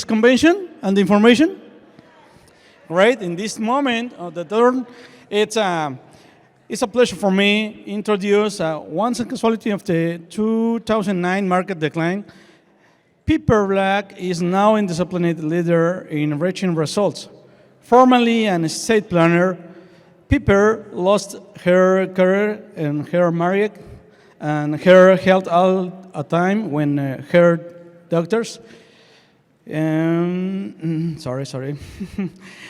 this convention and the information. Right, in this moment of the turn, it's a pleasure for me to introduce one casualty of the 2009 market decline. Piper Black is now a disciplined leader in reaching results. Formerly an estate planner, Piper lost her career and her marriage and her health all a time when her doctors sorry,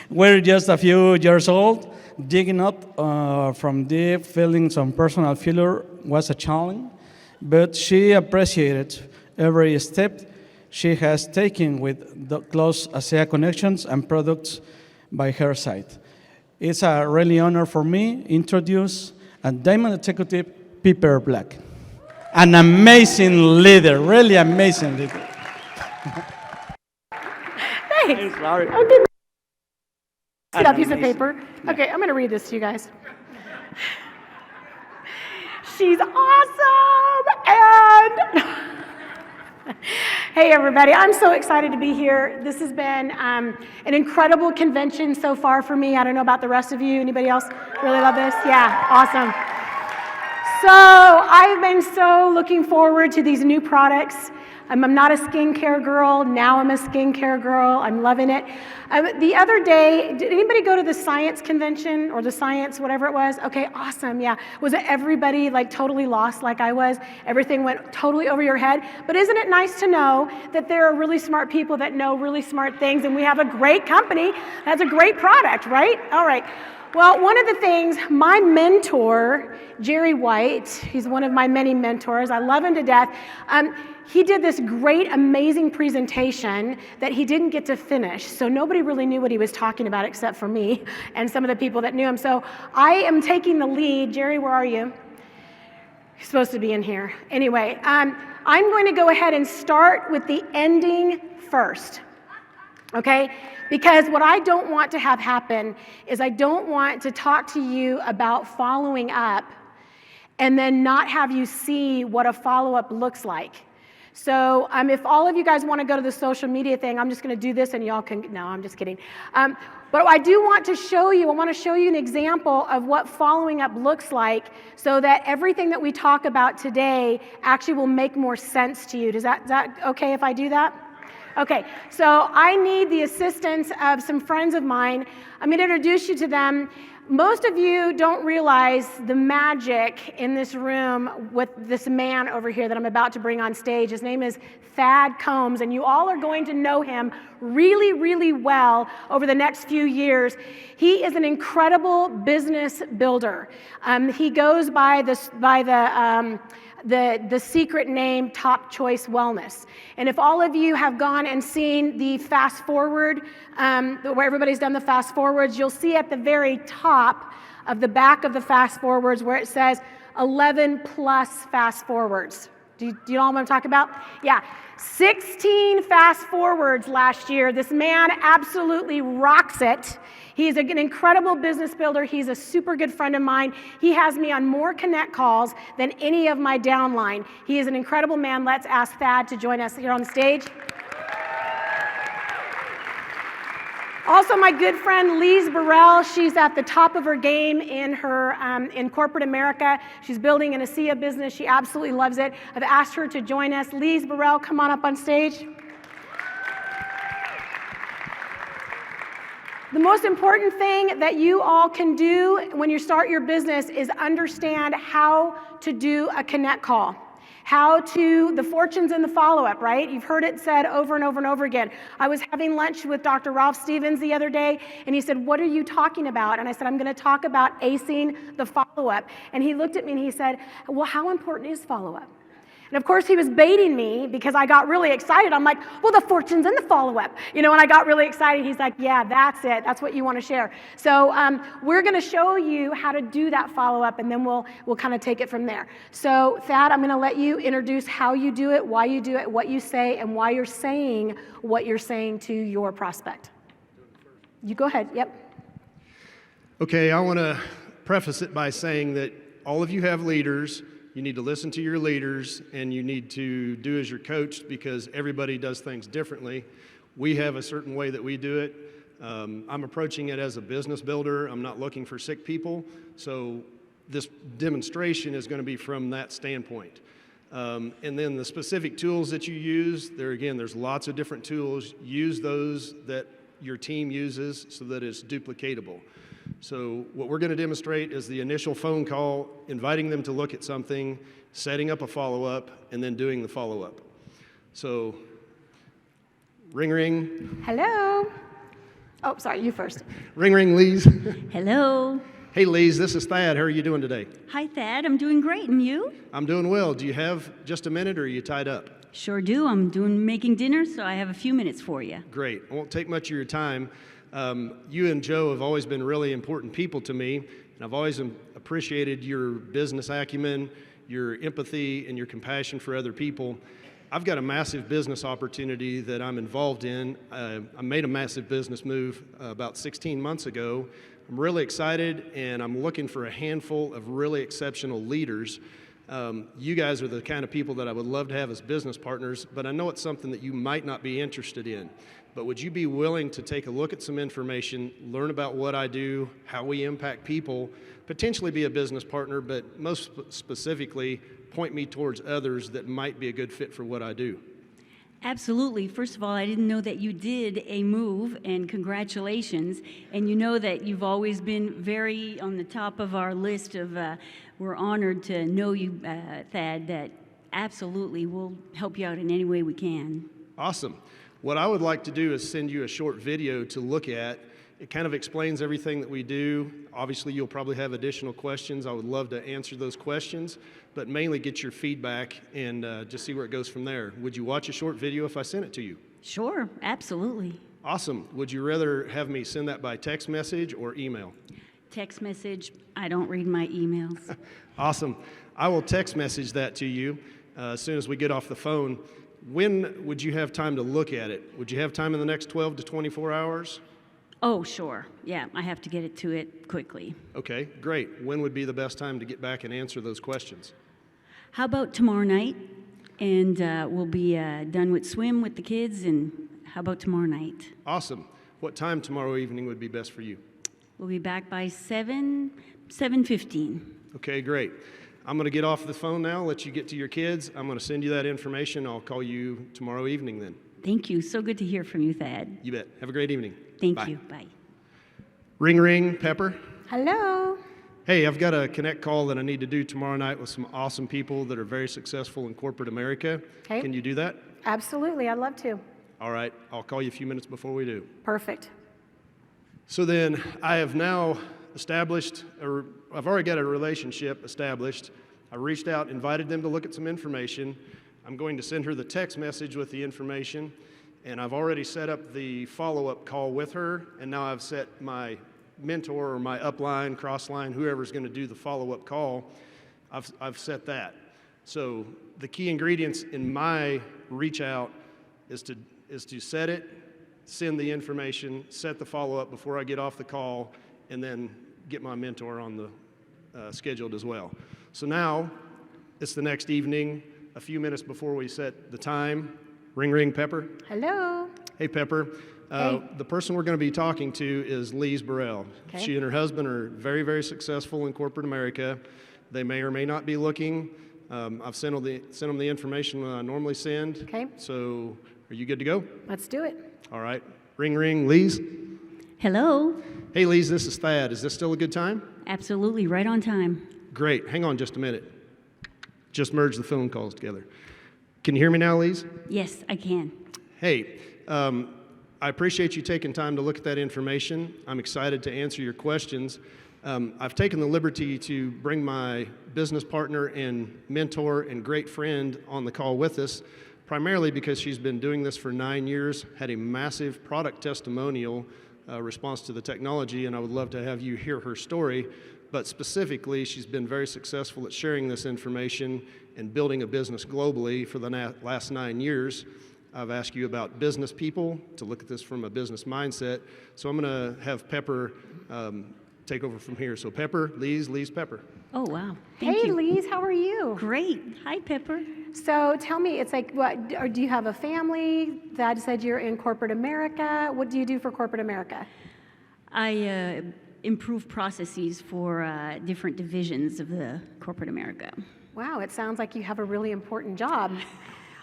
were just a few years old. Digging up from deep, feeling some personal failure was a challenge, but she appreciated every step she has taken with the close ASEA connections and products by her side. It's a really honor for me to introduce a Diamond Executive, Piper Black. An amazing leader, really amazing leader. Thanks. Sorry. Okay. See that piece of paper? Okay, I'm going to read this to you guys. She's awesome! And hey, everybody. I'm so excited to be here. This has been an incredible convention so far for me. I don't know about the rest of you. Anybody else really love this? Yeah, awesome. So I've been so looking forward to these new products. I'm not a skincare girl. Now I'm a skincare girl. I'm loving it. The other day, did anybody go to the science convention or the science, whatever it was? Okay, awesome, yeah. Was it everybody like totally lost like I was? Everything went totally over your head? But isn't it nice to know that there are really smart people that know really smart things, and we have a great company that's a great product, right? All right. Well, one of the things, my mentor, Jerry White, he's one of my many mentors. I love him to death. He did this great, amazing presentation that he didn't get to finish. So nobody really knew what he was talking about except for me and some of the people that knew him. So I am taking the lead. Jerry, where are you? He's supposed to be in here. Anyway, I'm going to go ahead and start with the ending first. Okay? Because what I don't want to have happen is I don't want to talk to you about following up and then not have you see what a follow-up looks like. So if all of you guys want to go to the social media thing, I'm just going to do this and y'all can, no, I'm just kidding. But I do want to show you, I want to show you an example of what following up looks like so that everything that we talk about today actually will make more sense to you. Is that okay if I do that? Okay, so I need the assistance of some friends of mine. I'm going to introduce you to them. Most of you don't realize the magic in this room with this man over here that I'm about to bring on stage. His name is Thad Combs, and you all are going to know him really, really well over the next few years. He is an incredible business builder. He goes by the secret name Top Choice Wellness. And if all of you have gone and seen the fast forward, where everybody's done the fast forwards, you'll see at the very top of the back of the fast forwards where it says 11 plus fast forwards. Do you know what I'm talking about? Yeah. 16 fast forwards last year. This man absolutely rocks it. He's an incredible business builder. He's a super good friend of mine. He has me on more Connect calls than any of my downline. He is an incredible man. Let's ask Thad to join us here on stage. Also, my good friend Lise Burrell, she's at the top of her game in corporate America. She's building an ASEA business. She absolutely loves it. I've asked her to join us. Lise Burrell, come on up on stage. The most important thing that you all can do when you start your business is understand how to do a Connect call. The fortunes in the follow-up, right? You've heard it said over and over and over again. I was having lunch with Dr. Ralph Stevens the other day, and he said, "What are you talking about?" And I said, "I'm going to talk about acing the follow-up." And he looked at me and he said, "Well, how important is follow-up?" And of course, he was baiting me because I got really excited. I'm like, "Well, the fortunes in the follow-up." And I got really excited. He's like, "Yeah, that's it. That's what you want to share." So we're going to show you how to do that follow-up, and then we'll kind of take it from there. So Thad, I'm going to let you introduce how you do it, why you do it, what you say, and why you're saying what you're saying to your prospect. You go ahead. Yep. Okay, I want to preface it by saying that all of you have leaders. You need to listen to your leaders, and you need to do as you're coached because everybody does things differently. We have a certain way that we do it. I'm approaching it as a business builder. I'm not looking for sick people. So this demonstration is going to be from that standpoint. And then the specific tools that you use, there's lots of different tools. Use those that your team uses so that it's duplicatable. So what we're going to demonstrate is the initial phone call, inviting them to look at something, setting up a follow-up, and then doing the follow-up. So, ring, ring. Hello. Oh, sorry, you first. Ring, ring, Lise. Hello. Hey, Lise, this is Thad. How are you doing today? Hi, Thad. I'm doing great. And you? I'm doing well. Do you have just a minute, or are you tied up? Sure do. I'm making dinner, so I have a few minutes for you. Great. I won't take much of your time. You and Joe have always been really important people to me, and I've always appreciated your business acumen, your empathy, and your compassion for other people. I've got a massive business opportunity that I'm involved in. I made a massive business move about 16 months ago. I'm really excited, and I'm looking for a handful of really exceptional leaders. You guys are the kind of people that I would love to have as business partners, but I know it's something that you might not be interested in. But would you be willing to take a look at some information, learn about what I do, how we impact people, potentially be a business partner, but most specifically, point me towards others that might be a good fit for what I do? Absolutely. First of all, I didn't know that you did a move, and congratulations. And you know that you've always been very on the top of our list of, we're honored to know you, Thad, that absolutely we'll help you out in any way we can. Awesome. What I would like to do is send you a short video to look at. It kind of explains everything that we do. Obviously, you'll probably have additional questions. I would love to answer those questions, but mainly get your feedback and just see where it goes from there. Would you watch a short video if I sent it to you? Sure, absolutely. Awesome. Would you rather have me send that by text message or email? Text message. I don't read my emails. Awesome. I will text message that to you as soon as we get off the phone. When would you have time to look at it? Would you have time in the next 12 to 24 hours? Oh, sure. Yeah, I have to get it to it quickly. Okay, great. When would be the best time to get back and answer those questions? How about tomorrow night? And we'll be done with swim with the kids, and how about tomorrow night? Awesome. What time tomorrow evening would be best for you? We'll be back by 7:15. Okay, great. I'm going to get off the phone now, let you get to your kids. I'm going to send you that information. I'll call you tomorrow evening then. Thank you. So good to hear from you, Thad. You bet. Have a great evening. Thank Bye. you. Bye. Ring, ring, Pepper. Hello. Hey, I've got a Connect call that I need to do tomorrow night with some awesome people that are very successful in corporate America. Okay. Can you do that? Absolutely, I'd love to. All right. I'll call you a few minutes before we do. Perfect. So then I have now established, or I've already got a relationship established. I reached out, invited them to look at some information. I'm going to send her the text message with the information, and I've already set up the follow-up call with her, and now I've set my mentor or my upline, crossline, whoever's going to do the follow-up call, I've set that. So the key ingredients in my reach out is to set it, send the information, set the follow-up before I get off the call, and then get my mentor on the scheduled as well. So now it's the next evening, a few minutes before we set the time. Ring, ring, Pepper. Hello. Hey, Pepper. Hey. The person we're going to be talking to is Lise Burrell. Okay. She and her husband are very, very successful in corporate America. They may or may not be looking. I've sent them the information I normally send. Okay. So are you good to go? Let's do it. All right. Ring, ring, Lise. Hello. Hey, Lise, this is Thad. Is this still a good time? Absolutely. Right on time. Great. Hang on just a minute. Just merge the phone calls together. Can you hear me now, Lise? Yes, I can. Hey, I appreciate you taking time to look at that information. I'm excited to answer your questions. I've taken the liberty to bring my business partner and mentor and great friend on the call with us, primarily because she's been doing this for 9 years, had a massive product testimonial response to the technology, and I would love to have you hear her story. But specifically, she's been very successful at sharing this information and building a business globally for the last 9 years. I've asked you about business people to look at this from a business mindset. So I'm going to have Pepper take over from here. So Pepper, Lise, Pepper. Oh, wow. Thank Hey, you. Lise, how are you? Great. Hi, Pepper. So tell me, it's like, what, or do you have a family? Thad said you're in corporate America. What do you do for corporate America? I improve processes for different divisions of the corporate America. Wow, it sounds like you have a really important job.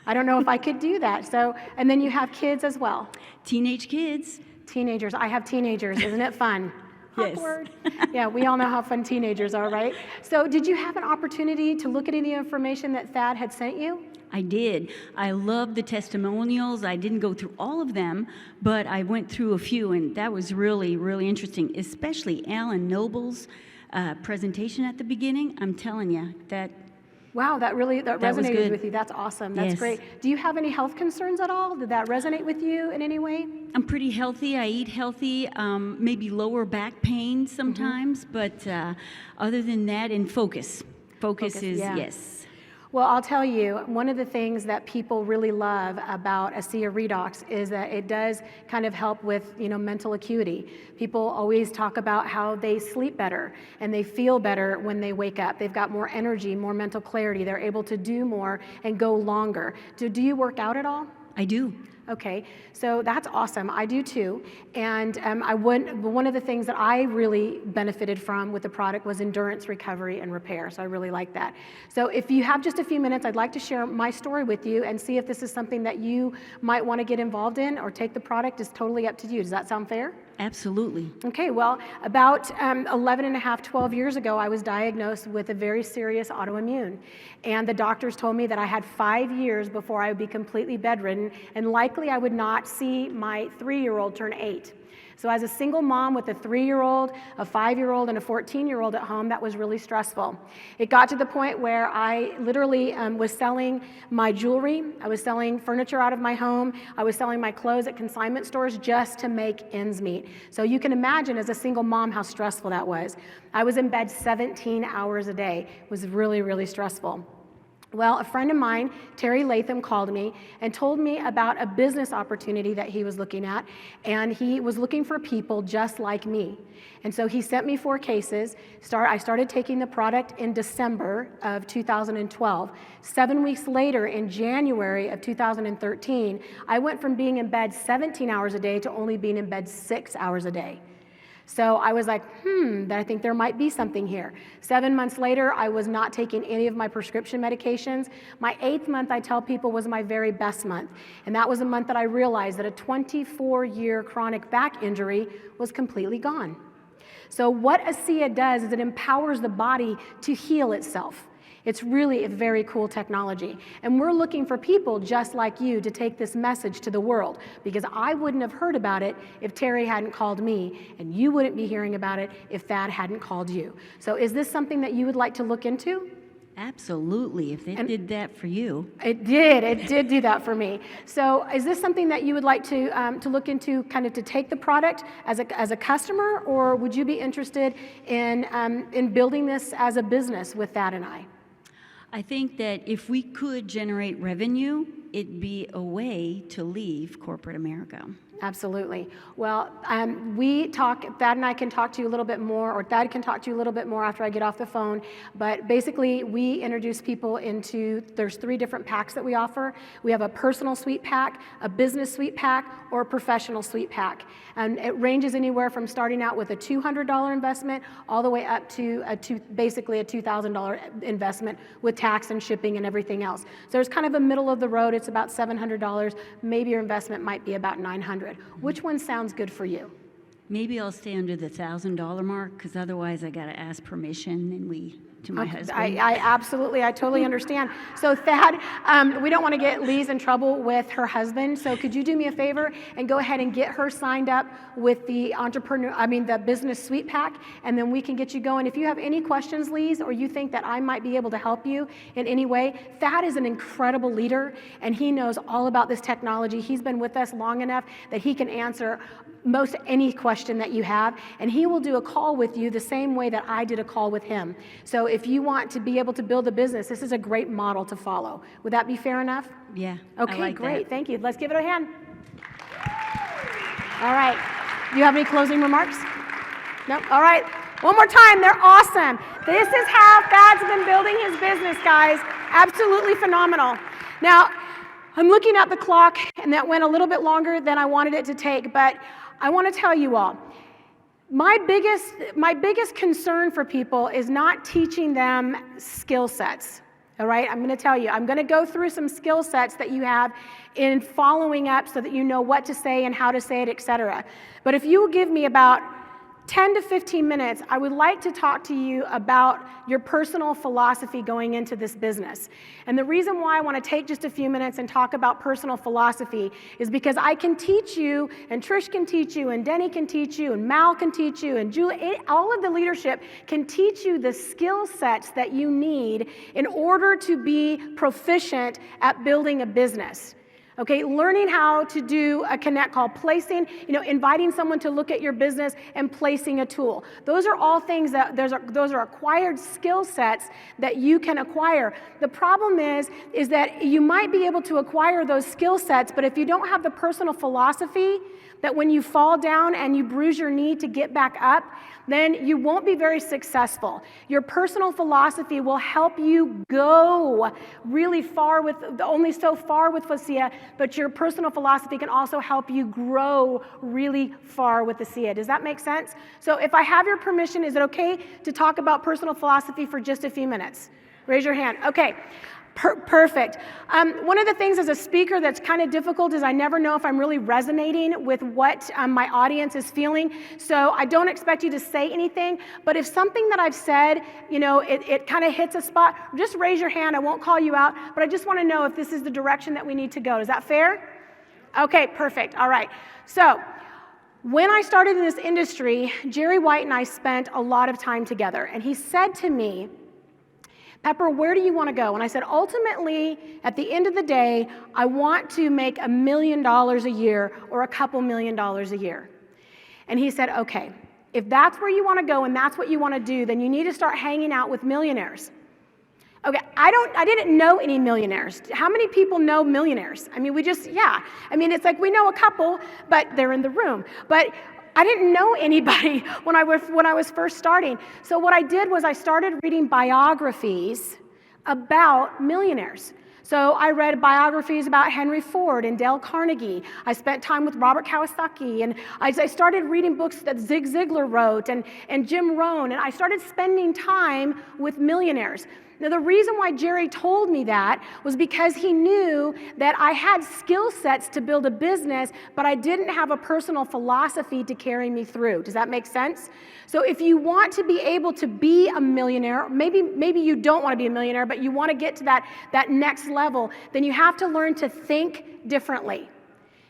I don't know if I could do that. So, and then you have kids as well. Teenage kids. Teenagers. I have teenagers. Isn't it fun? Yes. Awkward. Yeah, we all know how fun teenagers are, right? So did you have an opportunity to look at any information that Thad had sent you? I did. I loved the testimonials. I didn't go through all of them, but I went through a few, and that was really, really interesting, especially Alan Noble's presentation at the beginning. I'm telling you, that Wow, that was resonated good. with you. That's awesome. That's Yes. great. Do you have any health concerns at all? Did that resonate with you in any way? I'm pretty healthy. I eat healthy, maybe lower back pain sometimes, but other than that, and focus. Focus is, yeah. yes. Well, I'll tell you, one of the things that people really love about ASEA Redox is that it does kind of help with, mental acuity. People always talk about how they sleep better and they feel better when they wake up. They've got more energy, more mental clarity. They're able to do more and go longer. Do you work out at all? I do. Okay, so that's awesome. I do too. And one of the things that I really benefited from with the product was endurance, recovery, and repair. So I really like that. So if you have just a few minutes, I'd like to share my story with you and see if this is something that you might want to get involved in or take the product. Is totally up to you. Does that sound fair? Absolutely. Okay, well, about 11 and a half, 12 years ago, I was diagnosed with a very serious autoimmune. And the doctors told me that I had 5 years before I would be completely bedridden, and likely I would not see my 3-year-old turn 8. So as a single mom with a 3-year-old, a 5-year-old, and a 14-year-old at home, that was really stressful. It got to the point where I literally was selling my jewelry, I was selling furniture out of my home, I was selling my clothes at consignment stores just to make ends meet. So you can imagine as a single mom how stressful that was. I was in bed 17 hours a day. It was really, really stressful. Well, a friend of mine, Terry Latham, called me and told me about a business opportunity that he was looking at, and he was looking for people just like me. And so he sent me 4 cases. I started taking the product in December of 2012. 7 weeks later, in January of 2013, I went from being in bed 17 hours a day to only being in bed 6 hours a day. So I was like, I think there might be something here. 7 months later, I was not taking any of my prescription medications. My 8th month, I tell people, was my very best month. And that was a month that I realized that a 24-year chronic back injury was completely gone. So what ASEA does is it empowers the body to heal itself. It's really a very cool technology. And we're looking for people just like you to take this message to the world, because I wouldn't have heard about it if Terry hadn't called me, and you wouldn't be hearing about it if Thad hadn't called you. So is this something that you would like to look into? Absolutely. If it did that for you. It did do that for me. So is this something that you would like to look into, kind of to take the product as a customer, or would you be interested in building this as a business with Thad and I? I think that if we could generate revenue, it'd be a way to leave corporate America. Absolutely. Well, Thad and I can talk to you a little bit more, or Thad can talk to you a little bit more after I get off the phone. But basically, we introduce people there's 3 different packs that we offer. We have a personal suite pack, a business suite pack, or a professional suite pack. And it ranges anywhere from starting out with a $200 investment all the way up to basically a $2,000 investment with tax and shipping and everything else. So there's kind of a middle of the road. It's about $700. Maybe your investment might be about $900. Which one sounds good for you? Maybe I'll stay under the $1,000 mark, because otherwise I got to ask permission to my husband. I totally understand. So Thad, we don't want to get Lise in trouble with her husband. So could you do me a favor and go ahead and get her signed up with the the business suite pack, and then we can get you going. If you have any questions, Lise, or you think that I might be able to help you in any way, Thad is an incredible leader, and he knows all about this technology. He's been with us long enough that he can answer most any question that you have, and he will do a call with you the same way that I did a call with him. So if you want to be able to build a business, this is a great model to follow. Would that be fair enough? Yeah. Okay, I like great. that. Thank you. Let's give it a hand. All right. Do you have any closing remarks? No? All right. One more time. They're awesome. This is how Thad's been building his business, guys. Absolutely phenomenal. Now, I'm looking at the clock, and that went a little bit longer than I wanted it to take, but I want to tell you all, my biggest concern for people is not teaching them skill sets. All right, I'm going to tell you, I'm going to go through some skill sets that you have in following up so that you know what to say and how to say it, etc. But if you will give me about 10 to 15 minutes, I would like to talk to you about your personal philosophy going into this business. And the reason why I want to take just a few minutes and talk about personal philosophy is because I can teach you, and Trish can teach you, and Denny can teach you, and Mal can teach you, and Julie, all of the leadership can teach you the skill sets that you need in order to be proficient at building a business. Okay, learning how to do a connect call, placing, inviting someone to look at your business and placing a tool. Those are all things that those are acquired skill sets that you can acquire. The problem is that you might be able to acquire those skill sets, but if you don't have the personal philosophy that when you fall down and you bruise your knee to get back up, then you won't be very successful. Your personal philosophy will help you go really far only so far with FOSIA, but your personal philosophy can also help you grow really far with ASEA. Does that make sense? So if I have your permission, is it okay to talk about personal philosophy for just a few minutes? Raise your hand. Okay. Perfect. One of the things as a speaker that's kind of difficult is I never know if I'm really resonating with what my audience is feeling. So I don't expect you to say anything, but if something that I've said, it kind of hits a spot, just raise your hand. I won't call you out, but I just want to know if this is the direction that we need to go. Is that fair? Okay, perfect. All right. So when I started in this industry, Jerry White and I spent a lot of time together, and he said to me, Pepper, where do you want to go? And I said, ultimately, at the end of the day, I want to make $1 million a year or a couple $1 million a year. And he said, okay, if that's where you want to go and that's what you want to do, then you need to start hanging out with millionaires. Okay, I didn't know any millionaires. How many people know millionaires? I mean, it's like we know a couple, but they're in the room. But I didn't know anybody when I was first starting. So what I did was I started reading biographies about millionaires. So I read biographies about Henry Ford and Dale Carnegie. I spent time with Robert Kiyosaki, and I started reading books that Zig Ziglar wrote and Jim Rohn, and I started spending time with millionaires. Now, the reason why Jerry told me that was because he knew that I had skill sets to build a business, but I didn't have a personal philosophy to carry me through. Does that make sense? So if you want to be able to be a millionaire, maybe you don't want to be a millionaire, but you want to get to that next level, then you have to learn to think differently.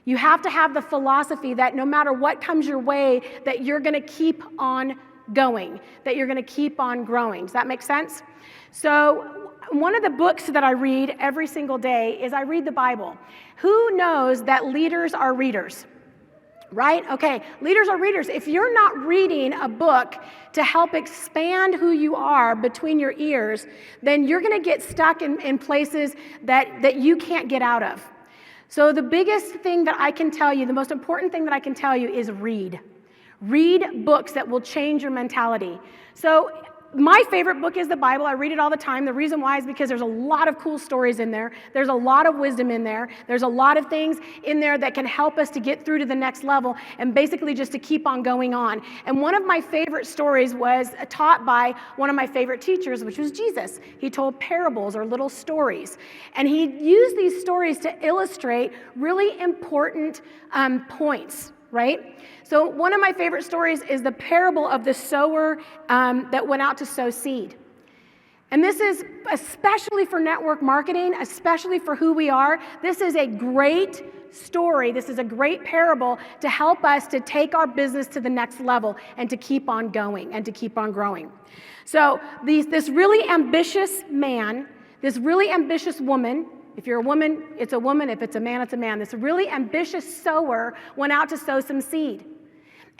You have to have the philosophy that no matter what comes your way, that you're going to keep on going, that you're going to keep on growing. Does that make sense? So one of the books that I read every single day is I read the Bible. Who knows that leaders are readers? Right? Okay, leaders are readers. If you're not reading a book to help expand who you are between your ears, then you're going to get stuck in places that you can't get out of. So the biggest thing that I can tell you, the most important thing that I can tell you is read. Read books that will change your mentality. So my favorite book is the Bible. I read it all the time. The reason why is because there's a lot of cool stories in there. There's a lot of wisdom in there. There's a lot of things in there that can help us to get through to the next level and basically just to keep on going on. And one of my favorite stories was taught by one of my favorite teachers, which was Jesus. He told parables or little stories. And he used these stories to illustrate really important points. Right? So one of my favorite stories is the parable of the sower that went out to sow seed. And this is especially for network marketing, especially for who we are. This is a great story. This is a great parable to help us to take our business to the next level and to keep on going and to keep on growing. So this really ambitious man, this really ambitious woman, if you're a woman, it's a woman. If it's a man, it's a man. This really ambitious sower went out to sow some seed.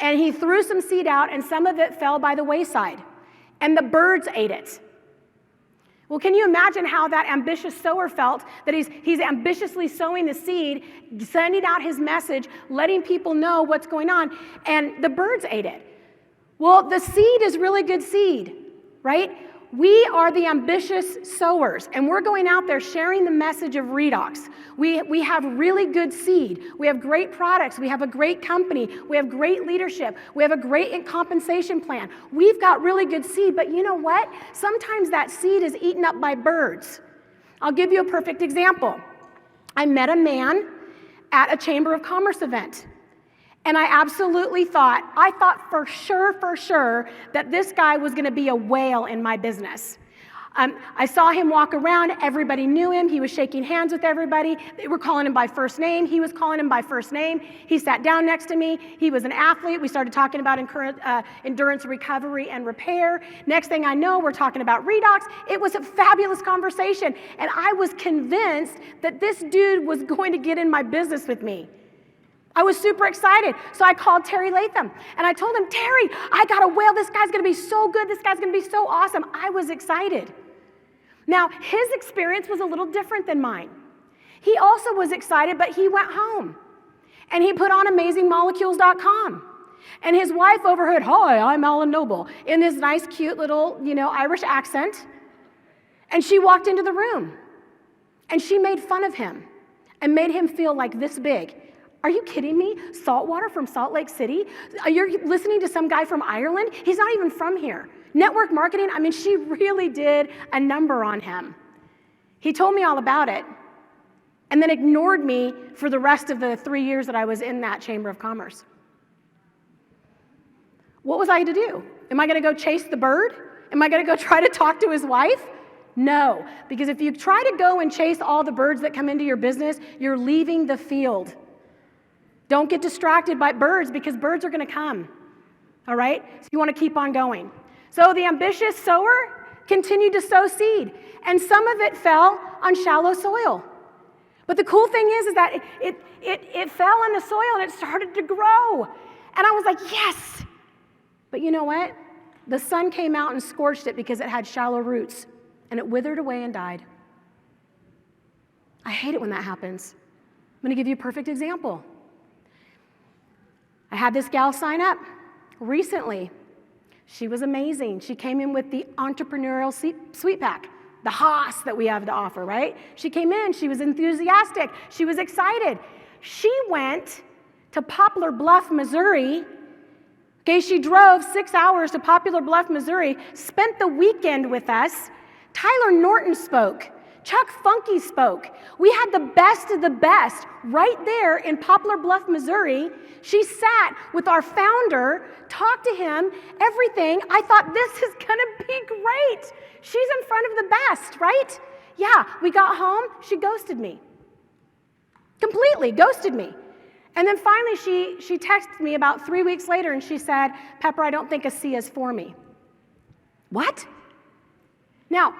And he threw some seed out, and some of it fell by the wayside. And the birds ate it. Well, can you imagine how that ambitious sower felt, that he's ambitiously sowing the seed, sending out his message, letting people know what's going on, and the birds ate it. Well, the seed is really good seed, right? We are the ambitious sowers, and we're going out there sharing the message of Redox. We have really good seed. We have great products. We have a great company. We have great leadership. We have a great compensation plan. We've got really good seed, but you know what? Sometimes that seed is eaten up by birds. I'll give you a perfect example. I met a man at a Chamber of Commerce event. And I absolutely thought for sure that this guy was going to be a whale in my business. I saw him walk around. Everybody knew him. He was shaking hands with everybody. They were calling him by first name. He was calling him by first name. He sat down next to me. He was an athlete. We started talking about endurance recovery and repair. Next thing I know, we're talking about Redox. It was a fabulous conversation. And I was convinced that this dude was going to get in my business with me. I was super excited. So I called Terry Latham and I told him, Terry, I got a whale. This guy's going to be so good. This guy's going to be so awesome. I was excited. Now, his experience was a little different than mine. He also was excited, but he went home and he put on amazingmolecules.com. And his wife overheard, hi, I'm Alan Noble, in this nice, cute little, Irish accent. And she walked into the room and she made fun of him and made him feel like this big. Are you kidding me? Saltwater from Salt Lake City? You're listening to some guy from Ireland? He's not even from here. Network marketing, she really did a number on him. He told me all about it and then ignored me for the rest of the 3 years that I was in that Chamber of Commerce. What was I to do? Am I going to go chase the bird? Am I going to go try to talk to his wife? No, because if you try to go and chase all the birds that come into your business, you're leaving the field. Don't get distracted by birds because birds are going to come, all right? So you want to keep on going. So the ambitious sower continued to sow seed, and some of it fell on shallow soil. But the cool thing is that it fell on the soil and it started to grow. And I was like, yes! But you know what? The sun came out and scorched it because it had shallow roots, and it withered away and died. I hate it when that happens. I'm going to give you a perfect example. I had this gal sign up recently. She was amazing. She came in with the entrepreneurial sweet pack, the Haas that we have to offer, right? She came in, she was enthusiastic, she was excited. She went to Poplar Bluff, Missouri. Okay, she drove 6 hours to Poplar Bluff, Missouri, spent the weekend with us. Tyler Norton spoke. Chuck Funky spoke. We had the best of the best right there in Poplar Bluff, Missouri. She sat with our founder, talked to him, everything. I thought, this is going to be great. She's in front of the best, right? Yeah, we got home. She ghosted me. Completely ghosted me. And then finally, she texted me about 3 weeks later, and she said, Pepper, I don't think a C is for me. What? Now,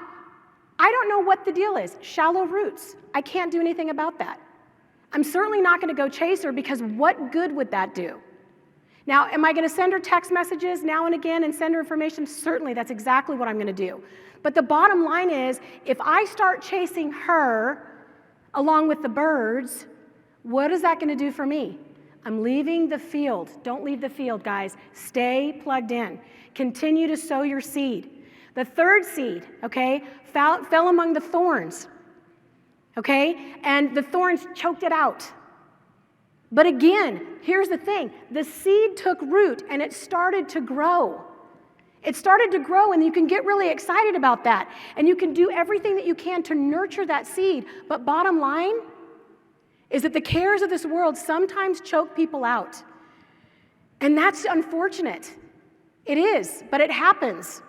I don't know what the deal is. Shallow roots. I can't do anything about that. I'm certainly not going to go chase her because what good would that do? Now, am I going to send her text messages now and again and send her information? Certainly, that's exactly what I'm going to do. But the bottom line is, if I start chasing her along with the birds, what is that going to do for me? I'm leaving the field. Don't leave the field, guys. Stay plugged in. Continue to sow your seed. The third seed, okay, fell among the thorns, okay? And the thorns choked it out. But again, here's the thing. The seed took root and it started to grow. It started to grow, and you can get really excited about that. And you can do everything that you can to nurture that seed. But bottom line is that the cares of this world sometimes choke people out. And that's unfortunate. It is, but it happens.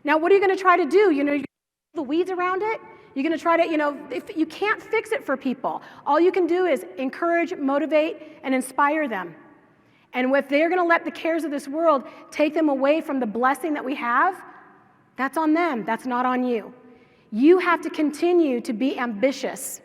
Now, what are you going to try to do? You're going to the weeds around it? You're going to try to, if you can't fix it for people, all you can do is encourage, motivate, and inspire them. And if they're going to let the cares of this world take them away from the blessing that we have, that's on them. That's not on you. You have to continue to be ambitious.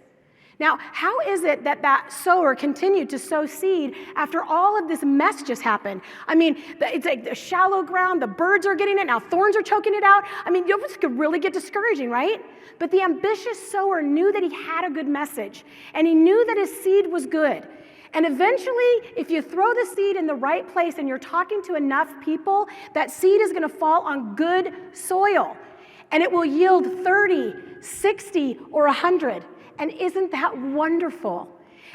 Now, how is it that sower continued to sow seed after all of this mess just happened? It's like the shallow ground, the birds are getting it, now thorns are choking it out. This could really get discouraging, right? But the ambitious sower knew that he had a good message, and he knew that his seed was good. And eventually, if you throw the seed in the right place and you're talking to enough people, that seed is going to fall on good soil. And it will yield 30, 60, or 100. And isn't that wonderful?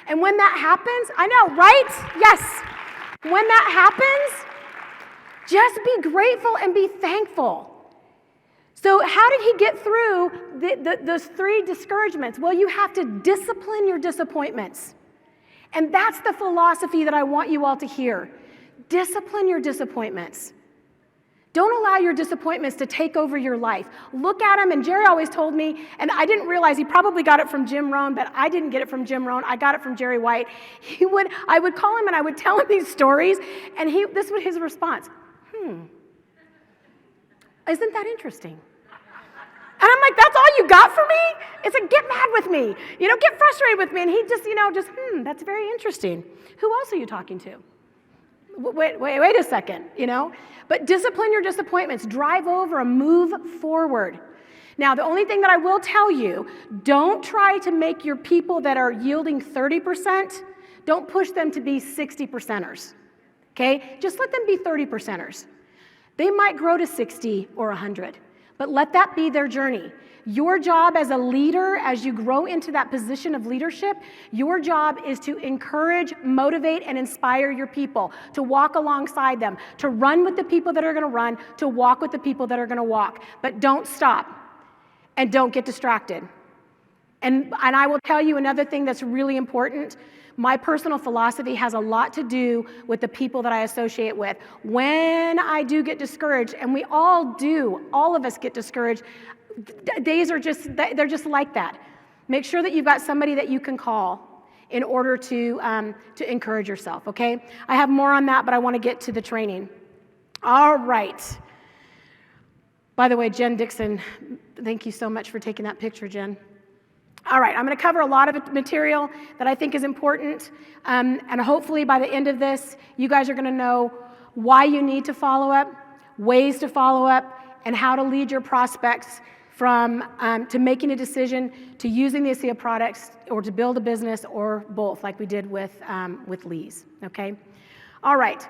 And when that happens, I know, right? Yes. When that happens, just be grateful and be thankful. So how did he get through those 3 discouragements? Well, you have to discipline your disappointments. And that's the philosophy that I want you all to hear. Discipline your disappointments. Don't allow your disappointments to take over your life. Look at them, and Jerry always told me, and I didn't realize he probably got it from Jim Rohn, but I didn't get it from Jim Rohn. I got it from Jerry White. I would call him and I would tell him these stories, and this was his response. Isn't that interesting? And I'm like, that's all you got for me? It's like, get mad with me, get frustrated with me. And he just, that's very interesting. Who else are you talking to? Wait a second, But discipline your disappointments, drive over and move forward. Now, the only thing that I will tell you, don't try to make your people that are yielding 30%, don't push them to be 60%ers, okay? Just let them be 30%ers. They might grow to 60 or 100. But let that be their journey. Your job as a leader, as you grow into that position of leadership, your job is to encourage, motivate, and inspire your people, to walk alongside them, to run with the people that are going to run, to walk with the people that are going to walk. But don't stop, and don't get distracted. And I will tell you another thing that's really important. My personal philosophy has a lot to do with the people that I associate with. When I do get discouraged, and we all do, all of us get discouraged, they're just like that. Make sure that you've got somebody that you can call in order to encourage yourself, okay? I have more on that, but I want to get to the training. All right. By the way, Jen Dixon, thank you so much for taking that picture, Jen. All right, I'm going to cover a lot of material that I think is important, and hopefully by the end of this, you guys are going to know why you need to follow up, ways to follow up, and how to lead your prospects from to making a decision to using the ASEA products or to build a business or both, like we did with Lee's. Okay. All right.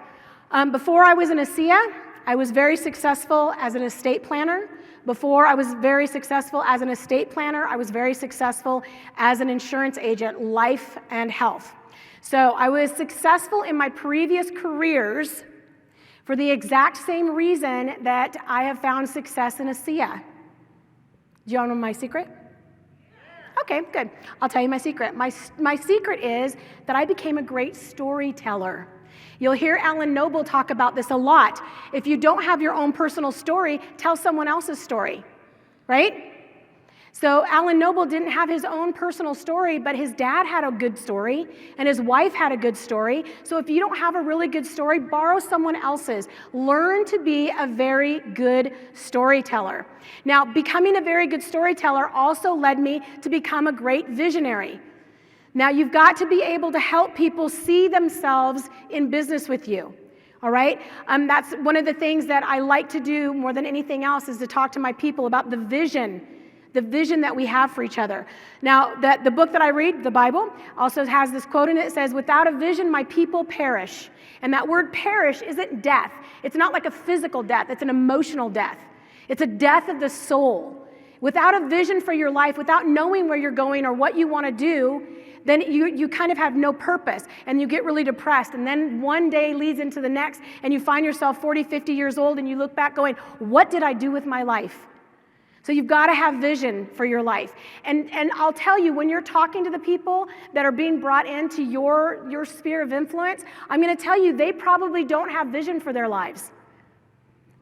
Before I was in ASEA, I was very successful as an estate planner. Before I was very successful as an estate planner, I was very successful as an insurance agent, life and health. So I was successful in my previous careers for the exact same reason that I have found success in ASEA. Do you all know my secret? Okay, good. I'll tell you my secret. My secret is that I became a great storyteller. You'll hear Alan Noble talk about this a lot. If you don't have your own personal story, tell someone else's story, right? So Alan Noble didn't have his own personal story, but his dad had a good story, and his wife had a good story. So if you don't have a really good story, borrow someone else's. Learn to be a very good storyteller. Now, becoming a very good storyteller also led me to become a great visionary. Now, you've got to be able to help people see themselves in business with you, all right? That's one of the things that I like to do more than anything else is to talk to my people about the vision that we have for each other. Now, the book that I read, the Bible, also has this quote in it. It says, "Without a vision, my people perish." And that word perish isn't death. It's not like a physical death. It's an emotional death. It's a death of the soul. Without a vision for your life, without knowing where you're going or what you want to do, then you kind of have no purpose, and you get really depressed, and then one day leads into the next, and you find yourself 40, 50 years old, and you look back going, what did I do with my life? So you've got to have vision for your life. And I'll tell you, when you're talking to the people that are being brought into your sphere of influence, I'm going to tell you, they probably don't have vision for their lives.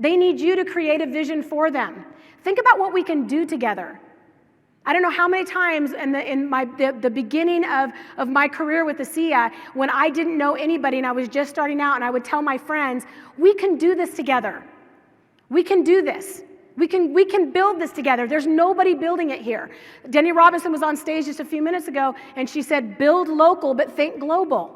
They need you to create a vision for them. Think about what we can do together. I don't know how many times in the beginning of my career with ASEA, when I didn't know anybody and I was just starting out, and I would tell my friends, we can do this together. We can do this. We can build this together. There's nobody building it here. Denny Robinson was on stage just a few minutes ago, and she said, build local, but think global.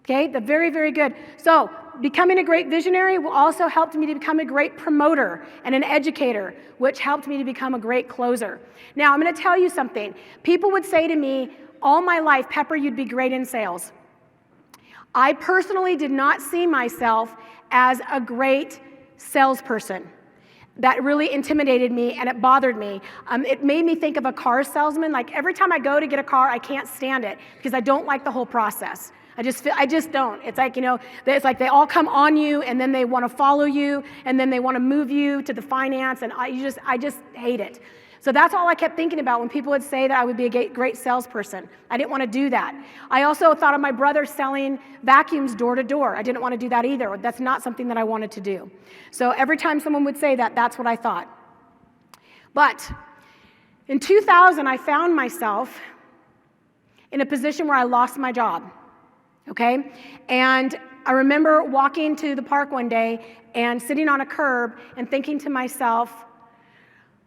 Okay, very, very good. So becoming a great visionary also helped me to become a great promoter and an educator, which helped me to become a great closer. Now, I'm going to tell you something. People would say to me, all my life, Pepper, you'd be great in sales. I personally did not see myself as a great salesperson. that really intimidated me and it bothered me. It made me think of a car salesman. Like every time I go to get a car, I can't stand it because I don't like the whole process. I just don't. It's like, it's like they all come on you and then they want to follow you and then they want to move you to the finance and I just hate it. So that's all I kept thinking about when people would say that I would be a great salesperson. I didn't want to do that. I also thought of my brother selling vacuums door to door. I didn't want to do that either. That's not something that I wanted to do. So every time someone would say that, that's what I thought. But in 2000, I found myself in a position where I lost my job, okay? And I remember walking to the park one day and sitting on a curb and thinking to myself,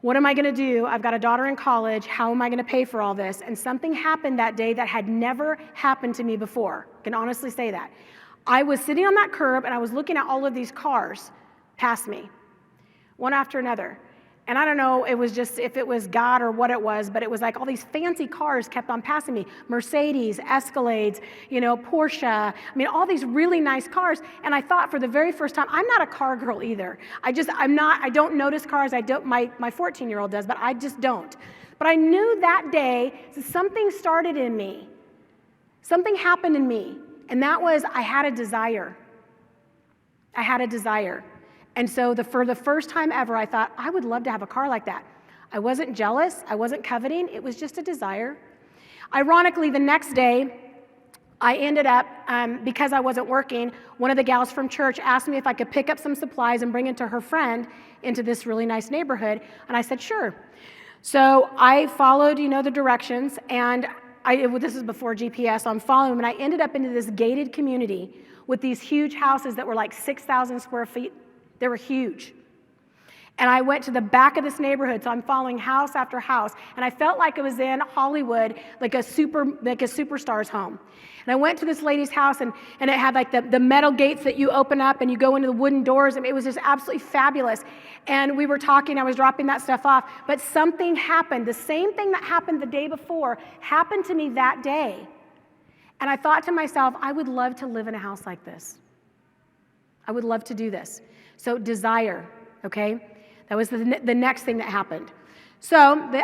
what am I going to do? I've got a daughter in college. How am I going to pay for all this? And something happened that day that had never happened to me before. I can honestly say that. I was sitting on that curb and I was looking at all of these cars pass me, one after another. And I don't know if it was God or what it was, but it was like all these fancy cars kept on passing me. Mercedes, Escalades, Porsche. I mean, all these really nice cars. And I thought for the very first time, I'm not a car girl either. I don't notice cars. My 14-year-old does, but I just don't. But I knew that day something started in me. Something happened in me. And that was I had a desire. I had a desire. And so for the first time ever, I thought, I would love to have a car like that. I wasn't jealous. I wasn't coveting. It was just a desire. Ironically, the next day, I ended up, because I wasn't working, one of the gals from church asked me if I could pick up some supplies and bring it to her friend into this really nice neighborhood. And I said, sure. So I followed, the directions. And this is before GPS, so I'm following them. And I ended up into this gated community with these huge houses that were like 6,000 square feet. They were huge. And I went to the back of this neighborhood, so I'm following house after house, and I felt like I was in Hollywood, like a superstar's home. And I went to this lady's house, and it had like the metal gates that you open up, and you go into the wooden doors, and it was just absolutely fabulous. And we were talking, I was dropping that stuff off, but something happened. The same thing that happened the day before happened to me that day. And I thought to myself, I would love to live in a house like this. I would love to do this. So desire, okay? That was the next thing that happened. So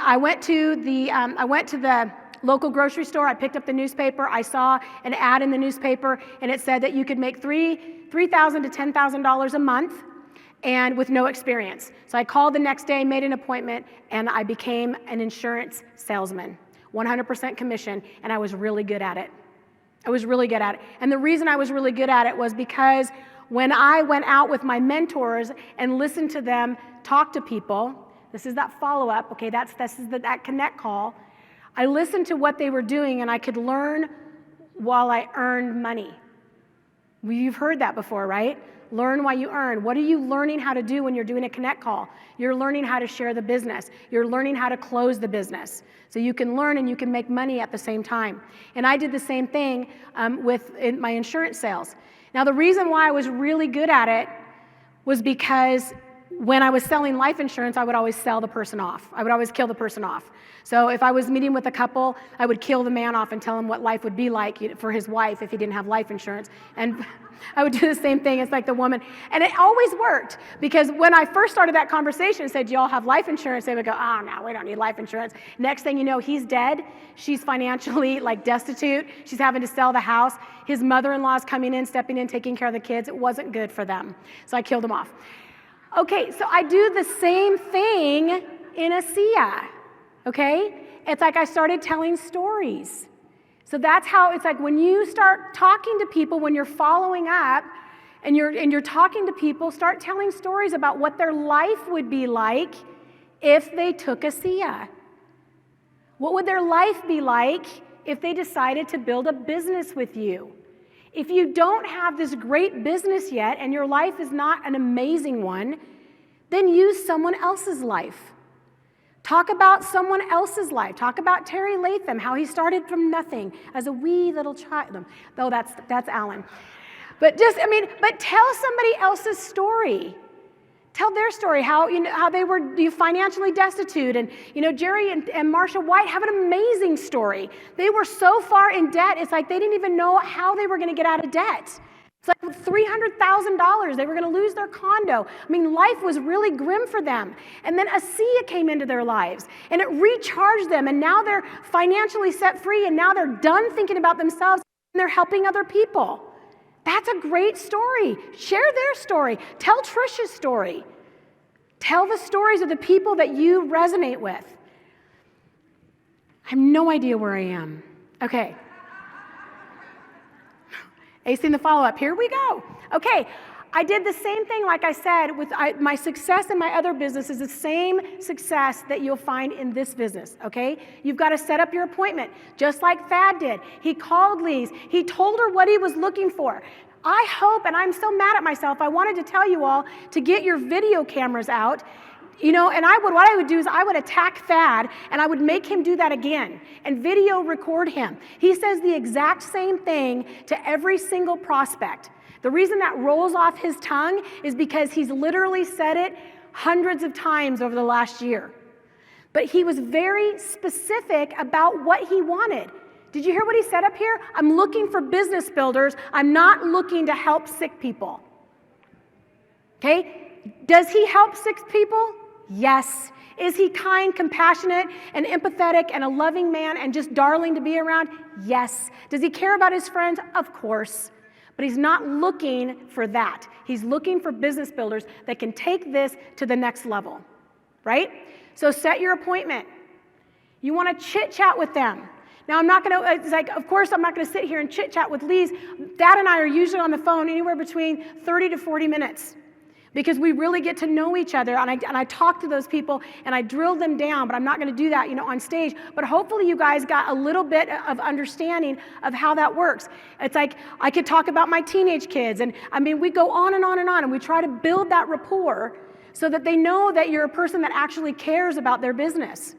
I went to the local grocery store. I picked up the newspaper. I saw an ad in the newspaper, and it said that you could make $3,000 to $10,000 a month, and with no experience. So I called the next day, made an appointment, and I became an insurance salesman, 100% commission, and I was really good at it. And the reason I was really good at it was because when I went out with my mentors and listened to them talk to people, this is that follow-up, okay, this is that connect call. I listened to what they were doing and I could learn while I earned money. You've heard that before, right? Learn while you earn. What are you learning how to do when you're doing a connect call? You're learning how to share the business. You're learning how to close the business. So you can learn and you can make money at the same time. And I did the same thing with my insurance sales. Now, the reason why I was really good at it was because when I was selling life insurance, I would always sell the person off. I would always kill the person off. So if I was meeting with a couple, I would kill the man off and tell him what life would be like for his wife if he didn't have life insurance. And I would do the same thing as like the woman. And it always worked because when I first started that conversation and said, do y'all have life insurance? They would go, oh, no, we don't need life insurance. Next thing you know, he's dead. She's financially destitute. She's having to sell the house. His mother-in-law's coming in, stepping in, taking care of the kids. It wasn't good for them. So I killed him off. Okay, so I do the same thing in ASEA, okay? It's like I started telling stories. So that's how it's like when you start talking to people, when you're following up and you're talking to people, start telling stories about what their life would be like if they took ASEA. What would their life be like if they decided to build a business with you? If you don't have this great business yet and your life is not an amazing one, then use someone else's life. Talk about someone else's life. Talk about Terry Latham, how he started from nothing as a wee little child. Though that's Alan. But tell somebody else's story. Tell their story, how they were financially destitute. And Jerry and Marsha White have an amazing story. They were so far in debt, it's like they didn't even know how they were going to get out of debt. It's like $300,000. They were going to lose their condo. I mean, life was really grim for them. And then ASEA came into their lives, and it recharged them, and now they're financially set free, and now they're done thinking about themselves, and they're helping other people. That's a great story. Share their story. Tell Trisha's story. Tell the stories of the people that you resonate with. I have no idea where I am. Okay. Acing the follow-up. Here we go. Okay, I did the same thing, like I said, with my success in my other business is the same success that you'll find in this business, okay? You've got to set up your appointment, just like Thad did. He called Lise. He told her what he was looking for. I hope, and I'm so mad at myself, I wanted to tell you all to get your video cameras out. You know, and what I would do is I would attack Thad, and I would make him do that again and video record him. He says the exact same thing to every single prospect. The reason that rolls off his tongue is because he's literally said it hundreds of times over the last year. But he was very specific about what he wanted. Did you hear what he said up here? I'm looking for business builders. I'm not looking to help sick people. Okay? Does he help sick people? Yes. Is he kind, compassionate, and empathetic, and a loving man, and just darling to be around? Yes. Does he care about his friends? Of course. But he's not looking for that. He's looking for business builders that can take this to the next level, right? So set your appointment. You want to chit-chat with them. Now, I'm not going to, it's like, of course, I'm not going to sit here and chit-chat with Lise. Dad and I are usually on the phone anywhere between 30 to 40 minutes. Because we really get to know each other, and I talk to those people, and I drill them down, but I'm not going to do that, on stage. But hopefully you guys got a little bit of understanding of how that works. It's like I could talk about my teenage kids, and I mean, we go on and on and on, and we try to build that rapport so that they know that you're a person that actually cares about their business,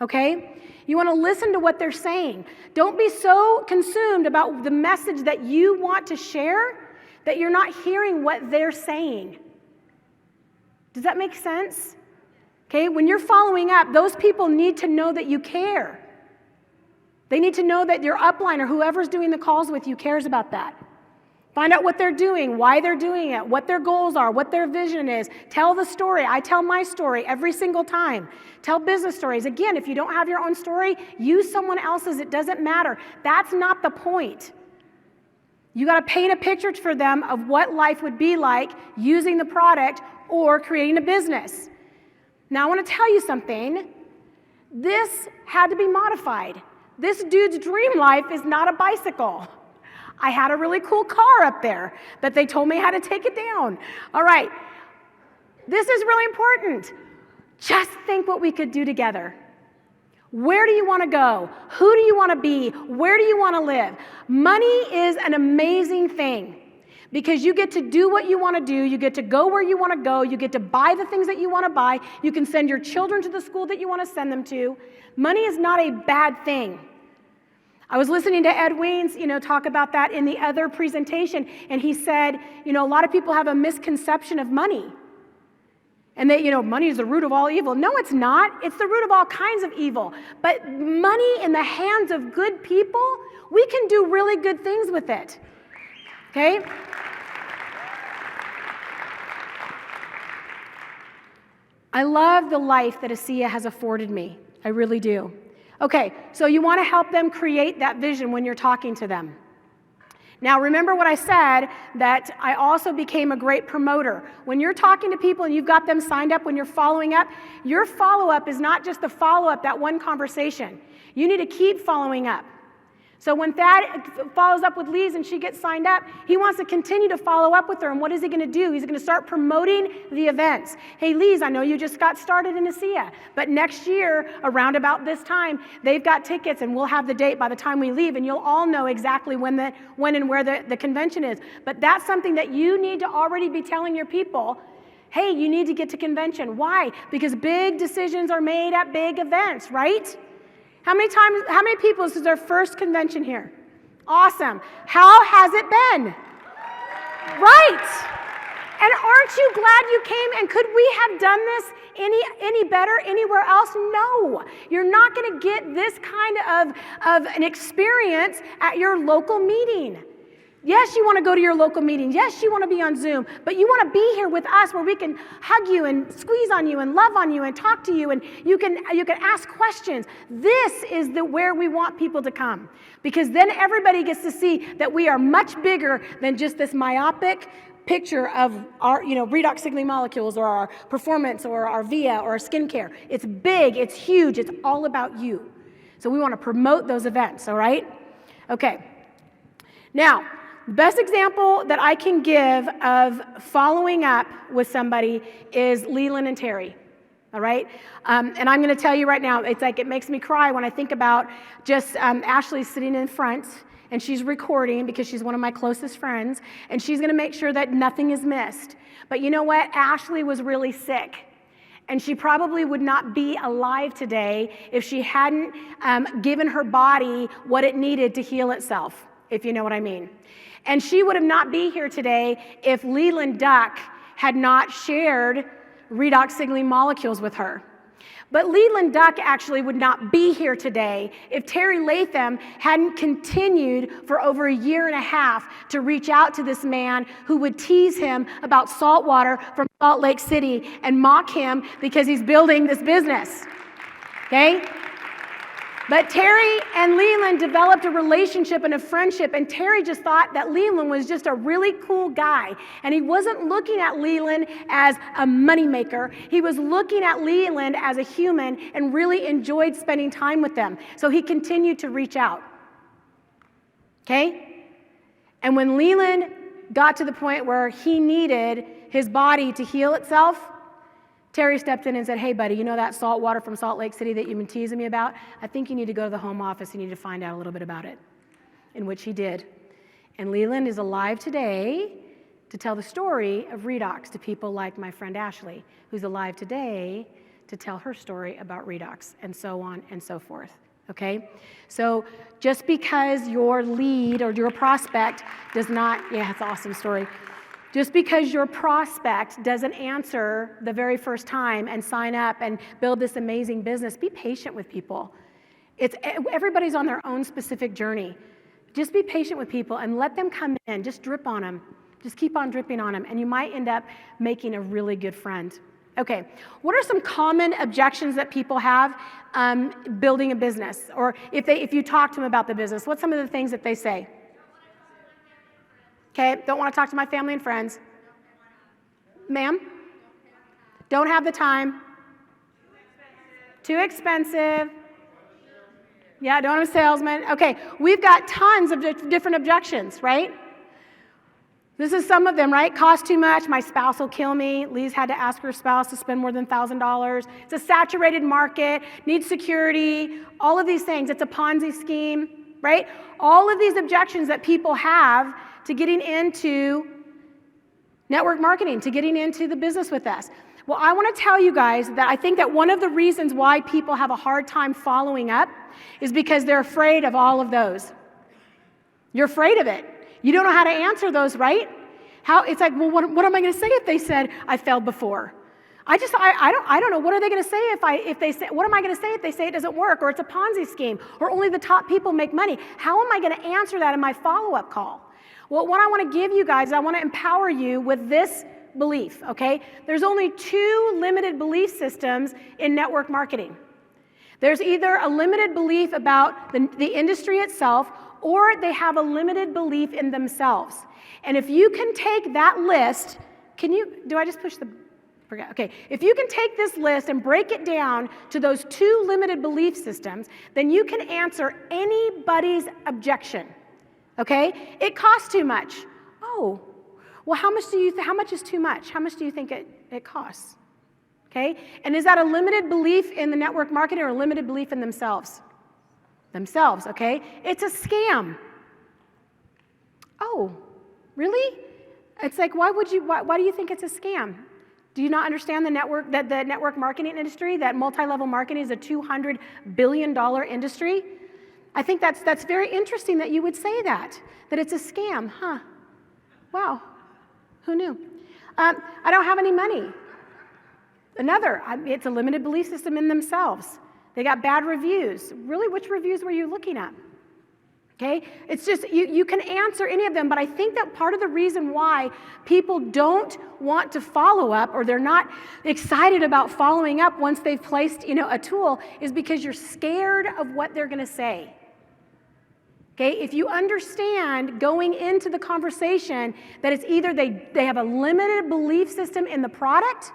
okay? You want to listen to what they're saying. Don't be so consumed about the message that you want to share that you're not hearing what they're saying. Does that make sense? Okay, when you're following up, those people need to know that you care. They need to know that your upline or whoever's doing the calls with you cares about that. Find out what they're doing, why they're doing it, what their goals are, what their vision is. Tell the story. I tell my story every single time. Tell business stories. Again, if you don't have your own story, use someone else's. It doesn't matter. That's not the point. You got to paint a picture for them of what life would be like using the product or creating a business. Now, I want to tell you something. This had to be modified. This dude's dream life is not a bicycle. I had a really cool car up there, but they told me how to take it down. All right. This is really important. Just think what we could do together. Where do you want to go? Who do you want to be? Where do you want to live? Money is an amazing thing. Because you get to do what you want to do, you get to go where you want to go, you get to buy the things that you want to buy, you can send your children to the school that you want to send them to. Money is not a bad thing. I was listening to Ed Weens, talk about that in the other presentation, and he said, a lot of people have a misconception of money. And that, money is the root of all evil. No, it's not. It's the root of all kinds of evil. But money in the hands of good people, we can do really good things with it. Okay? I love the life that ASEA has afforded me. I really do. Okay, so you want to help them create that vision when you're talking to them. Now, remember what I said, that I also became a great promoter. When you're talking to people and you've got them signed up, when you're following up, your follow-up is not just the follow-up, that one conversation. You need to keep following up. So when Thad follows up with Lise and she gets signed up, he wants to continue to follow up with her. And what is he going to do? He's going to start promoting the events. Hey, Lise, I know you just got started in ASEA, but next year, around about this time, they've got tickets, and we'll have the date by the time we leave, and you'll all know exactly when and where the convention is. But that's something that you need to already be telling your people. Hey, you need to get to convention. Why? Because big decisions are made at big events, right? How many people, this is their first convention here? Awesome. How has it been? Right. And aren't you glad you came? And could we have done this any better anywhere else? No. You're not going to get this kind of an experience at your local meeting. Yes, you want to go to your local meeting. Yes, you want to be on Zoom, but you want to be here with us where we can hug you and squeeze on you and love on you and talk to you, and you can ask questions. This is where we want people to come, because then everybody gets to see that we are much bigger than just this myopic picture of our, redox signaling molecules or our performance or our VIA or our skincare. It's big, it's huge, it's all about you. So we want to promote those events, all right? Okay. Now, the best example that I can give of following up with somebody is Leland and Terry, all right? And I'm going to tell you right now, it's like it makes me cry when I think about just Ashley sitting in front, and she's recording because she's one of my closest friends, and she's going to make sure that nothing is missed. But you know what? Ashley was really sick, and she probably would not be alive today if she hadn't given her body what it needed to heal itself, if you know what I mean. And she would have not be here today if Leland Duck had not shared redox signaling molecules with her. But Leland Duck actually would not be here today if Terry Latham hadn't continued for over 1.5 years to reach out to this man who would tease him about salt water from Salt Lake City and mock him because he's building this business, okay? But Terry and Leland developed a relationship and a friendship, and Terry just thought that Leland was just a really cool guy. And he wasn't looking at Leland as a moneymaker. He was looking at Leland as a human and really enjoyed spending time with them. So he continued to reach out. Okay? And when Leland got to the point where he needed his body to heal itself, Terry stepped in and said, hey, buddy, you know that salt water from Salt Lake City that you've been teasing me about? I think you need to go to the home office. You need to find out a little bit about it, in which he did. And Leland is alive today to tell the story of redox to people like my friend Ashley, who's alive today to tell her story about redox, and so on and so forth, okay? So just because your lead or your prospect does not, yeah, it's an awesome story. Just because your prospect doesn't answer the very first time and sign up and build this amazing business, be patient with people. Everybody's on their own specific journey. Just be patient with people and let them come in. Just drip on them. Just keep on dripping on them, and you might end up making a really good friend. Okay, what are some common objections that people have building a business? Or if you talk to them about the business, what's some of the things that they say? Okay, don't want to talk to my family and friends. Ma'am? Don't have the time. Too expensive. Yeah, don't have a salesman. Okay, we've got tons of different objections, right? This is some of them, right? Cost too much, my spouse will kill me. Lee's had to ask her spouse to spend more than $1,000. It's a saturated market, needs security, all of these things. It's a Ponzi scheme, right? All of these objections that people have to getting into network marketing, to getting into the business with us. Well, I want to tell you guys that I think that one of the reasons why people have a hard time following up is because they're afraid of all of those. You're afraid of it. You don't know how to answer those, right? It's like, well, what am I going to say if they said I failed before? I don't know. What are they going to say if they say, what am I going to say if they say it doesn't work, or it's a Ponzi scheme, or only the top people make money? How am I going to answer that in my follow-up call? Well, what I want to give you guys, I want to empower you with this belief, okay? There's only 2 limited belief systems in network marketing. There's either a limited belief about the industry itself, or they have a limited belief in themselves. And if you can take that list, do I just push the, forget, okay. If you can take this list and break it down to those 2 limited belief systems, then you can answer anybody's objection. Okay? It costs too much. Oh, well, how much is too much? How much do you think it costs? Okay? And is that a limited belief in the network marketing or a limited belief in themselves? Themselves, okay? It's a scam. Oh, really? It's like, why do you think it's a scam? Do you not understand the network marketing industry, that multi-level marketing is a $200 billion industry? I think that's very interesting that you would say that it's a scam, huh? Wow, who knew? I don't have any money. It's a limited belief system in themselves. They got bad reviews. Really, which reviews were you looking at? Okay? It's just, you can answer any of them, but I think that part of the reason why people don't want to follow up, or they're not excited about following up once they've placed, a tool, is because you're scared of what they're going to say. Okay? If you understand going into the conversation that it's either they have a limited belief system in the product,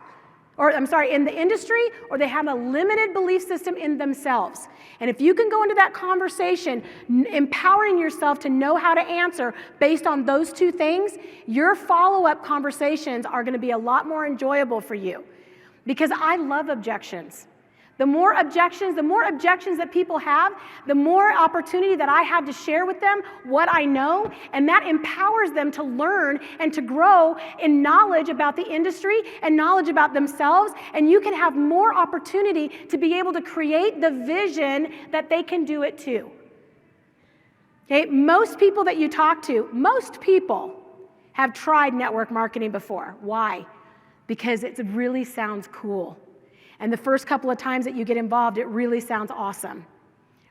in the industry, or they have a limited belief system in themselves. And if you can go into that conversation empowering yourself to know how to answer based on those two things, your follow-up conversations are going to be a lot more enjoyable for you. Because I love objections. The more objections that people have, the more opportunity that I have to share with them what I know, and that empowers them to learn and to grow in knowledge about the industry and knowledge about themselves, and you can have more opportunity to be able to create the vision that they can do it too. Okay? Most people that you talk to, most people have tried network marketing before. Why? Because it really sounds cool. And the first couple of times that you get involved, it really sounds awesome,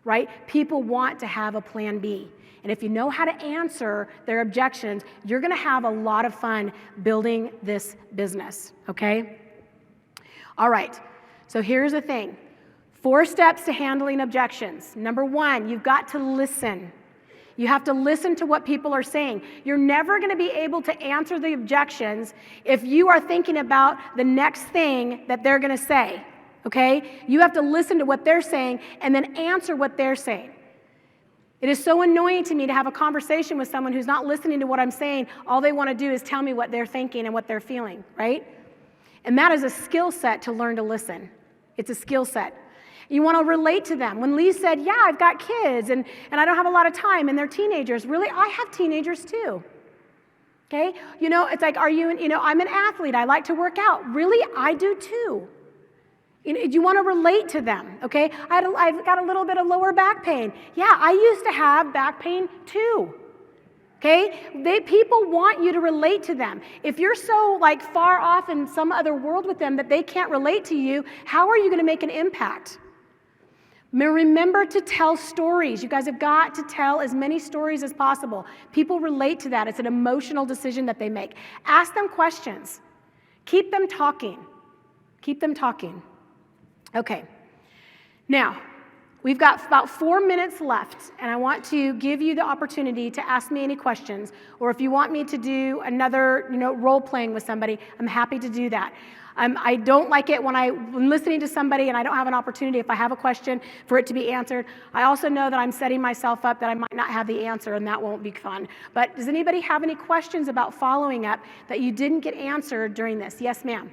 right? People want to have a plan B. And if you know how to answer their objections, you're going to have a lot of fun building this business, okay? All right, so here's the thing. 4 steps to handling objections. Number 1, you've got to listen. You have to listen to what people are saying. You're never going to be able to answer the objections if you are thinking about the next thing that they're going to say, okay? You have to listen to what they're saying and then answer what they're saying. It is so annoying to me to have a conversation with someone who's not listening to what I'm saying. All they want to do is tell me what they're thinking and what they're feeling, right? And that is a skill set to learn to listen. It's a skill set. You want to relate to them. When Lee said, yeah, I've got kids and I don't have a lot of time and they're teenagers. Really, I have teenagers too. Okay? It's like, I'm an athlete. I like to work out. Really, I do too. You want to relate to them, okay? I've got a little bit of lower back pain. Yeah, I used to have back pain too. Okay? People want you to relate to them. If you're so far off in some other world with them that they can't relate to you, how are you going to make an impact? Remember to tell stories. You guys have got to tell as many stories as possible. People relate to that. It's an emotional decision that they make. Ask them questions. Keep them talking. Keep them talking. Okay. Now, we've got about 4 minutes left, and I want to give you the opportunity to ask me any questions, or if you want me to do another, role playing with somebody, I'm happy to do that. I don't like it when I'm listening to somebody and I don't have an opportunity, if I have a question, for it to be answered. I also know that I'm setting myself up that I might not have the answer, and that won't be fun. But does anybody have any questions about following up that you didn't get answered during this? Yes, ma'am.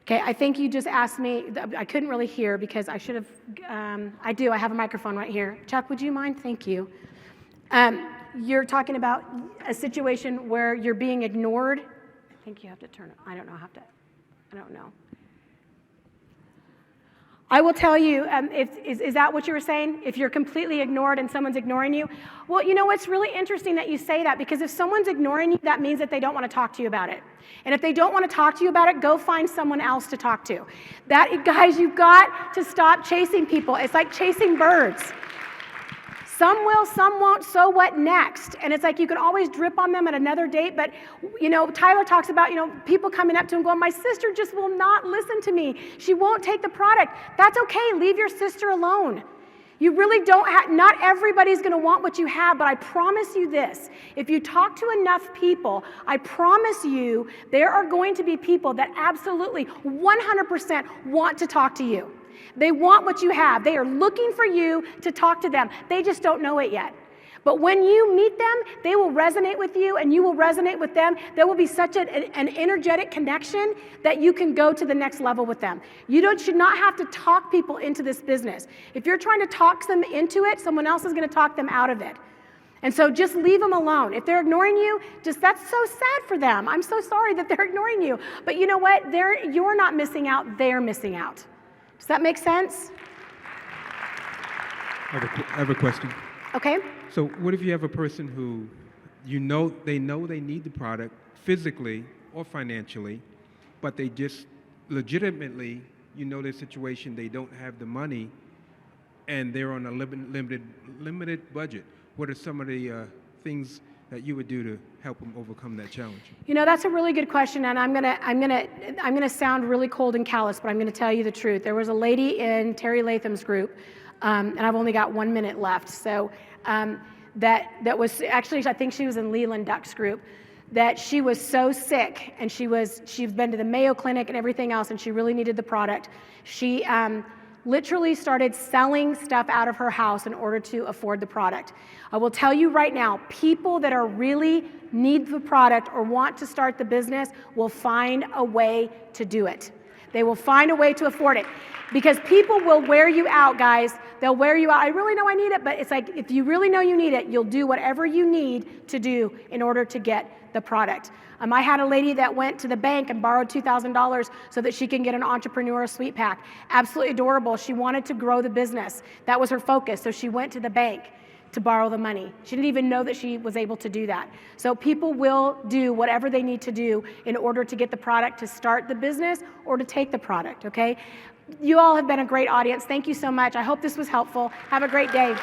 Okay, I think you just asked me, I couldn't really hear because I should have, I have a microphone right here. Chuck, would you mind? Thank you. You're talking about a situation where you're being ignored. I think you have to turn it, I don't know. I will tell you, is that what you were saying? If you're completely ignored and someone's ignoring you? Well, it's really interesting that you say that, because if someone's ignoring you, that means that they don't want to talk to you about it. And if they don't want to talk to you about it, go find someone else to talk to. Guys, you've got to stop chasing people. It's like chasing birds. Some will, some won't, so what next? And it's like you can always drip on them at another date, but, Tyler talks about, people coming up to him going, my sister just will not listen to me. She won't take the product. That's okay. Leave your sister alone. You really don't have, not everybody's going to want what you have, but I promise you this. If you talk to enough people, I promise you there are going to be people that absolutely 100% want to talk to you. They want what you have. They are looking for you to talk to them. They just don't know it yet. But when you meet them, they will resonate with you and you will resonate with them. There will be such an energetic connection that you can go to the next level with them. You should not have to talk people into this business. If you're trying to talk them into it, someone else is going to talk them out of it. And so just leave them alone. If they're ignoring you, that's so sad for them. I'm so sorry that they're ignoring you. But you know what? You're not missing out. They're missing out. Does that make sense? I have a question. Okay. So what if you have a person who they know they need the product physically or financially, but they just legitimately, their situation, they don't have the money, and they're on a limited budget. What are some of the things that you would do to help them overcome that challenge? That's a really good question, and I'm gonna sound really cold and callous, but I'm gonna tell you the truth. There was a lady in Terry Latham's group, and I've only got 1 minute left. So that was actually, I think she was in Leland Duck's group, that she was so sick, and she'd been to the Mayo Clinic and everything else, and she really needed the product. She literally started selling stuff out of her house in order to afford the product. I will tell you right now, people that are really need the product or want to start the business will find a way to do it. They will find a way to afford it, because people will wear you out, guys. They'll wear you out. I really know I need it, but it's like, if you really know you need it, you'll do whatever you need to do in order to get the product. I had a lady that went to the bank and borrowed $2,000 so that she can get an entrepreneur sweet pack. Absolutely adorable. She wanted to grow the business. That was her focus. So she went to the bank to borrow the money. She didn't even know that she was able to do that. So people will do whatever they need to do in order to get the product, to start the business or to take the product, okay? You all have been a great audience. Thank you so much. I hope this was helpful. Have a great day.